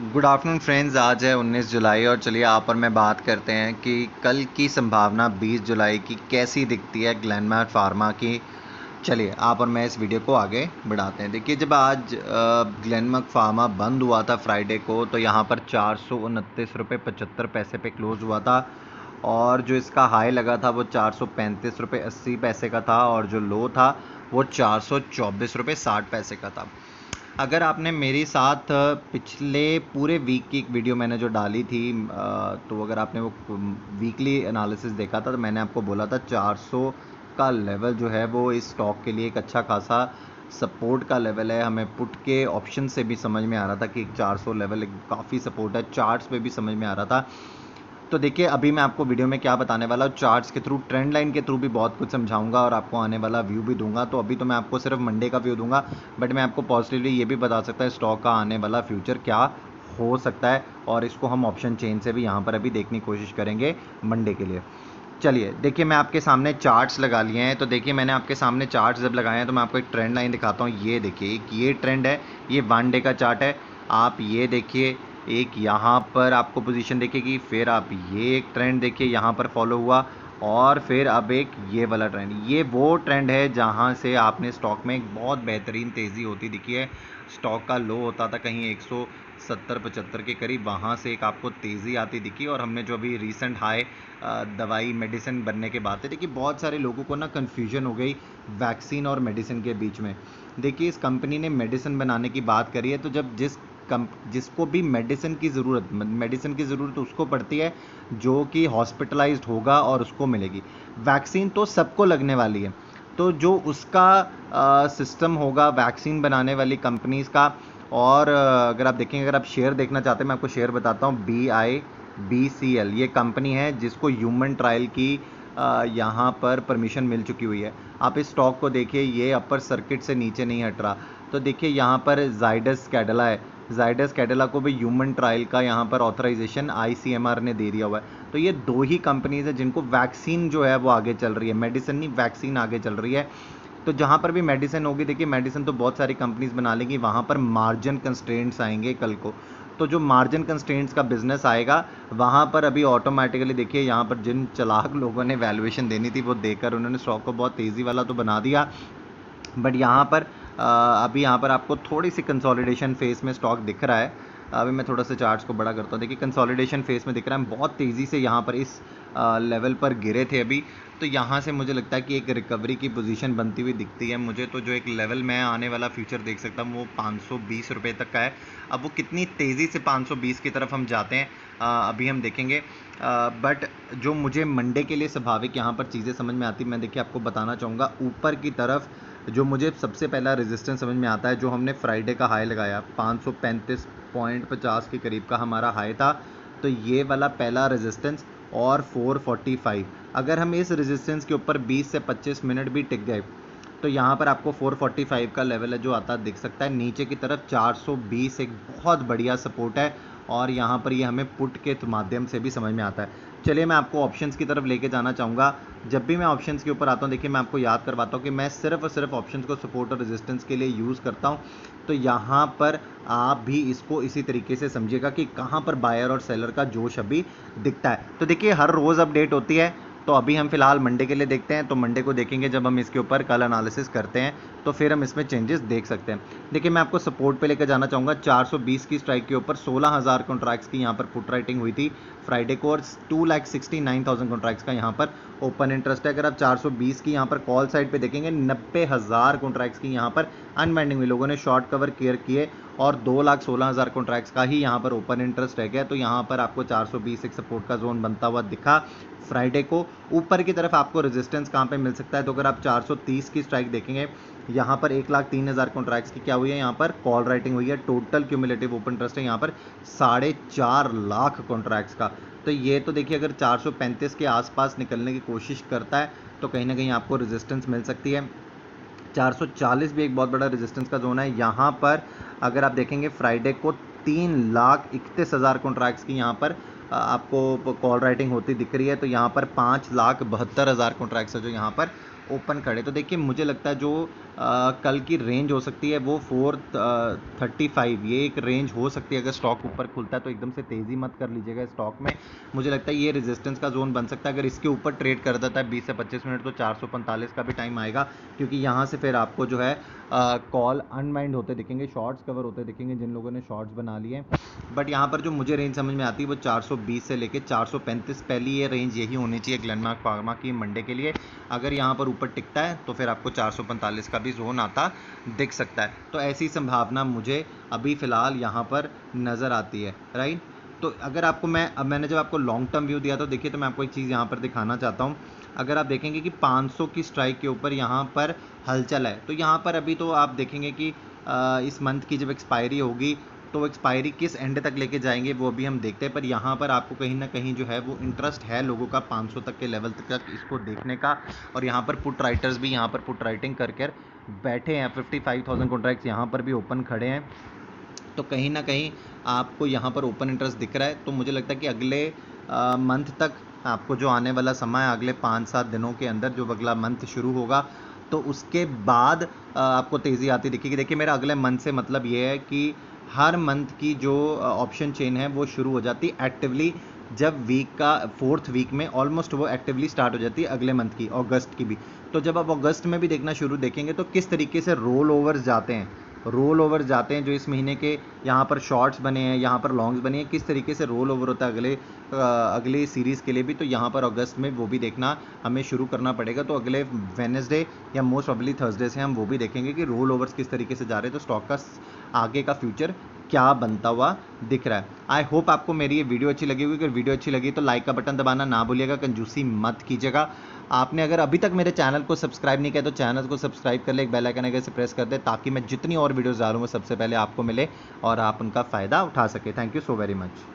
Good afternoon friends. आज है 19 जुलाई और चलिए आप और मैं बात करते हैं कि कल की संभावना 20 जुलाई की कैसी दिखती है ग्लेनमार्क फार्मा की। चलिए आप और मैं इस वीडियो को आगे बढ़ाते हैं। देखिए, जब आज ग्लेनमार्क फार्मा बंद हुआ था फ्राइडे को, तो यहाँ पर 429 रुपये 75 पैसे पे क्लोज हुआ था और जो इसका हाई लगा था वो 435 रुपये 80 पैसे का था और जो लो था वो 424 रुपये 60 पैसे का था। अगर आपने मेरे साथ पिछले पूरे वीक की एक वीडियो मैंने जो डाली थी, तो अगर आपने वो वीकली एनालिसिस देखा था तो मैंने आपको बोला था 400 का लेवल जो है वो इस स्टॉक के लिए एक अच्छा खासा सपोर्ट का लेवल है। हमें पुट के ऑप्शन से भी समझ में आ रहा था कि 400 लेवल एक काफ़ी सपोर्ट है, चार्ट्स पे भी समझ में आ रहा था। तो देखिए, अभी मैं आपको वीडियो में क्या बताने वाला हूँ, चार्ट्स के थ्रू, ट्रेंड लाइन के थ्रू भी बहुत कुछ समझाऊंगा और आपको आने वाला व्यू भी दूंगा। तो अभी तो मैं आपको सिर्फ मंडे का व्यू दूंगा, बट मैं आपको पॉजिटिवली ये भी बता सकता है स्टॉक का आने वाला फ्यूचर क्या हो सकता है और इसको हम ऑप्शन चेन से भी यहाँ पर अभी देखने की कोशिश करेंगे मंडे के लिए। चलिए देखिए, मैं आपके सामने चार्ट्स लगा लिए हैं। तो देखिए, मैंने आपके सामने चार्ट्स जब लगाए हैं तो मैं आपको एक ट्रेंड लाइन दिखाता हूँ। ये देखिए, एक ये ट्रेंड है, ये 1 डे का चार्ट है। आप ये देखिए, एक यहाँ पर आपको पोजीशन दिखेगी, फिर आप ये एक ट्रेंड देखिए यहाँ पर फॉलो हुआ और फिर अब एक ये वाला ट्रेंड। ये वो ट्रेंड है जहाँ से आपने स्टॉक में एक बहुत बेहतरीन तेज़ी होती दिखी है। स्टॉक का लो होता था कहीं 170-75 के करीब, वहाँ से एक आपको तेज़ी आती दिखी और हमने जो अभी रिसेंट हाई दवाई मेडिसिन बनने के बाद है। देखिए, बहुत सारे लोगों को ना कन्फ्यूजन हो गई वैक्सीन और मेडिसिन के बीच में। देखिए, इस कंपनी ने मेडिसिन बनाने की बात करी है, तो जब जिसको भी मेडिसिन की ज़रूरत उसको पड़ती है जो कि हॉस्पिटलाइज्ड होगा और उसको मिलेगी। वैक्सीन तो सबको लगने वाली है, तो जो उसका सिस्टम होगा वैक्सीन बनाने वाली कंपनीज़ का। और अगर आप देखेंगे, अगर आप शेयर देखना चाहते हैं, मैं आपको शेयर बताता हूँ। BIBCL ये कंपनी है जिसको ह्यूमन ट्रायल की यहाँ पर परमिशन मिल चुकी हुई है। आप इस स्टॉक को देखिए, ये अपर सर्किट से नीचे नहीं हट रहा। तो देखिए, यहाँ पर जाइडस कैडिला है, जाइडस कैडिला को भी ह्यूमन ट्रायल का यहाँ पर ऑथराइजेशन ICMR ने दे दिया हुआ है। तो ये दो ही कंपनीज है जिनको वैक्सीन जो है वो आगे चल रही है, मेडिसिन नहीं, वैक्सीन आगे चल रही है। तो जहाँ पर भी मेडिसिन होगी, देखिए मेडिसिन तो बहुत सारी कंपनीज बना लेंगी, वहाँ पर मार्जिन कंस्ट्रेंट्स आएंगे कल को। तो जो मार्जिन कंस्ट्रेंट्स का बिजनेस आएगा वहाँ पर अभी ऑटोमेटिकली देखिए, यहाँ पर जिन चालाक लोगों ने वैल्यूएशन देनी थी वो देकर उन्होंने स्टॉक को बहुत तेज़ी वाला तो बना दिया। बट यहाँ पर अभी यहाँ पर आपको थोड़ी सी कंसोलिडेशन फेस में स्टॉक दिख रहा है। अभी मैं थोड़ा सा चार्ट्स को बड़ा करता हूँ। देखिए, कंसोलिडेशन फेस में दिख रहा है, बहुत तेज़ी से यहाँ पर इस लेवल पर गिरे थे अभी। तो यहाँ से मुझे लगता है कि एक रिकवरी की पोजीशन बनती हुई दिखती है मुझे। तो जो एक लेवल मैं आने वाला फ्यूचर देख सकता हूँ वो 520 रुपये तक का है। अब वो कितनी तेज़ी से 520 की तरफ हम जाते हैं अभी हम देखेंगे। बट जो मुझे मंडे के लिए स्वाभाविक यहाँ पर चीज़ें समझ में आती, मैं देखिए आपको बताना चाहूँगा। ऊपर की तरफ जो मुझे सबसे पहला रेजिस्टेंस समझ में आता है, जो हमने फ्राइडे का हाई लगाया 535.50 के करीब का हमारा हाई था। तो ये वाला पहला रेजिस्टेंस और 445, अगर हम इस रेजिस्टेंस के ऊपर 20 से 25 मिनट भी टिक गए तो यहाँ पर आपको 445 का लेवल है जो आता दिख सकता है। नीचे की तरफ 420 एक बहुत बढ़िया सपोर्ट है और यहाँ पर ये हमें पुट के माध्यम से भी समझ में आता है। चलिए मैं आपको ऑप्शंस की तरफ लेके जाना चाहूँगा। जब भी मैं ऑप्शंस के ऊपर आता हूँ, देखिए मैं आपको याद करवाता हूँ कि मैं सिर्फ और सिर्फ ऑप्शंस को सपोर्ट और रेजिस्टेंस के लिए यूज़ करता हूँ। तो यहाँ पर आप भी इसको इसी तरीके से समझिएगा कि कहाँ पर बायर और सेलर का जोश अभी दिखता है। तो देखिए, हर रोज़ अपडेट होती है। तो अभी हम फिलहाल मंडे के लिए देखते हैं, तो मंडे को देखेंगे जब हम इसके ऊपर कल एनालिसिस करते हैं तो फिर हम इसमें चेंजेस देख सकते हैं। देखिए, मैं आपको सपोर्ट पे लेकर जाना चाहूँगा 420 की स्ट्राइक के ऊपर। 16,000 कॉन्ट्रैक्ट्स की यहाँ पर पुट राइटिंग हुई थी फ्राइडे को और 2,69,000 कॉन्ट्रैक्ट्स का यहाँ पर ओपन इंटरेस्ट है। अगर आप 420 की यहाँ पर कॉल साइड पे देखेंगे, 90,000 कॉन्ट्रैक्ट्स की यहाँ पर अनवाइंडिंग हुई, लोगों ने शॉर्ट कवर केयर किए और 2,16,000 कॉन्ट्रैक्ट्स का ही यहाँ पर ओपन इंटरेस्ट रह गया। तो यहाँ पर आपको 420 एक सपोर्ट का जोन बनता हुआ दिखा फ्राइडे को। ऊपर की तरफ आपको रेजिस्टेंस कहाँ पे मिल सकता है, तो अगर आप 430 की स्ट्राइक देखेंगे, यहाँ पर 1,03,000 कॉन्ट्रैक्ट्स की क्या हुई है, यहाँ पर कॉल राइटिंग हुई है। टोटल क्यूमुलेटिव ओपन इंटरेस्ट है यहाँ पर 4.5 लाख कॉन्ट्रैक्ट्स का। तो ये तो देखिए, अगर 435 के आसपास निकलने की कोशिश करता है तो कहीं ना कहीं आपको रेजिस्टेंस मिल सकती है। 440 भी एक बहुत बड़ा रेजिस्टेंस का जोन है। यहाँ पर अगर आप देखेंगे फ्राइडे को 3,31,000 कॉन्ट्रैक्ट्स की यहाँ पर आपको कॉल राइटिंग होती दिख रही है। तो यहाँ पर 5,72,000 कॉन्ट्रैक्ट्स है जो यहाँ पर ओपन खड़े। तो देखिए मुझे लगता है जो कल की रेंज हो सकती है वो 435, ये एक रेंज हो सकती है। अगर स्टॉक ऊपर खुलता है तो एकदम से तेज़ी मत कर लीजिएगा स्टॉक में। मुझे लगता है ये रेजिस्टेंस का जोन बन सकता है। अगर इसके ऊपर ट्रेड कर देता है 20 से 25 मिनट तो 445 का भी टाइम आएगा, क्योंकि यहाँ से फिर आपको जो है कॉल अनवाइंड होते दिखेंगे, शॉर्ट्स कवर होते दिखेंगे जिन लोगों ने शॉर्ट्स बना लिए। बट यहाँ पर जो मुझे रेंज समझ में आती है वो 420 से लेके 435, पहली ये रेंज यही होनी चाहिए ग्लेनमार्क फार्मा की मंडे के लिए। अगर यहाँ पर ऊपर टिकता है तो फिर आपको 445 का भी जोन आता दिख सकता है। तो ऐसी संभावना मुझे अभी फ़िलहाल यहाँ पर नज़र आती है, राइट। तो अगर आपको मैंने जब आपको लॉन्ग टर्म व्यू दिया तो देखिए, तो मैं आपको एक चीज़ यहाँ पर दिखाना चाहता हूँ। अगर आप देखेंगे कि 500 की स्ट्राइक के ऊपर यहाँ पर हलचल है, तो यहाँ पर अभी तो आप देखेंगे कि इस मंथ की जब एक्सपायरी होगी तो एक्सपायरी किस एंड तक लेके जाएंगे वो भी हम देखते हैं। पर यहाँ पर आपको कहीं ना कहीं जो है वो इंटरेस्ट है लोगों का 500 तक के लेवल तक इसको देखने का। और यहाँ पर पुट राइटर्स भी यहाँ पर पुट राइटिंग कर बैठे हैं। 55,000 कॉन्ट्रैक्ट्स यहाँ पर भी ओपन खड़े हैं। तो कहीं ना कहीं आपको यहाँ पर ओपन इंटरेस्ट दिख रहा है। तो मुझे लगता है कि अगले मंथ तक आपको जो आने वाला समय है, अगले 5-7 दिनों के अंदर जो अगला मंथ शुरू होगा तो उसके बाद आपको तेज़ी आती दिखेगी। देखिए मेरा अगले मंथ से मतलब ये है कि हर मंथ की जो ऑप्शन चेन है वो शुरू हो जाती एक्टिवली जब वीक का 4th वीक में ऑलमोस्ट वो एक्टिवली स्टार्ट हो जाती है अगले मंथ की, अगस्त की भी। तो जब आप अगस्त में भी देखना शुरू देखेंगे तो किस तरीके से रोल ओवर्स जाते हैं, जो इस महीने के यहाँ पर शॉर्ट्स बने हैं, यहाँ पर लॉन्ग्स बने हैं, किस तरीके से रोल ओवर होता है अगले सीरीज़ के लिए भी। तो यहाँ पर अगस्त में वो भी देखना हमें शुरू करना पड़ेगा। तो अगले वेडनेसडे या मोस्ट प्रोबेबली थर्सडे से हम वो भी देखेंगे कि रोल ओवर्स किस तरीके से जा रहे हैं, तो स्टॉक का आगे का फ्यूचर क्या बनता हुआ दिख रहा है। आई होप आपको मेरी ये वीडियो अच्छी लगी होगी। अगर वीडियो अच्छी लगी तो लाइक का बटन दबाना ना भूलिएगा, कंजूसी मत कीजिएगा। आपने अगर अभी तक मेरे चैनल को सब्सक्राइब नहीं किया तो चैनल को सब्सक्राइब कर ले, एक बेल आइकन है से प्रेस कर दे, ताकि मैं जितनी और वीडियोस डालूँ वो सबसे पहले आपको मिले और आप उनका फ़ायदा उठा सके। Thank you so very much.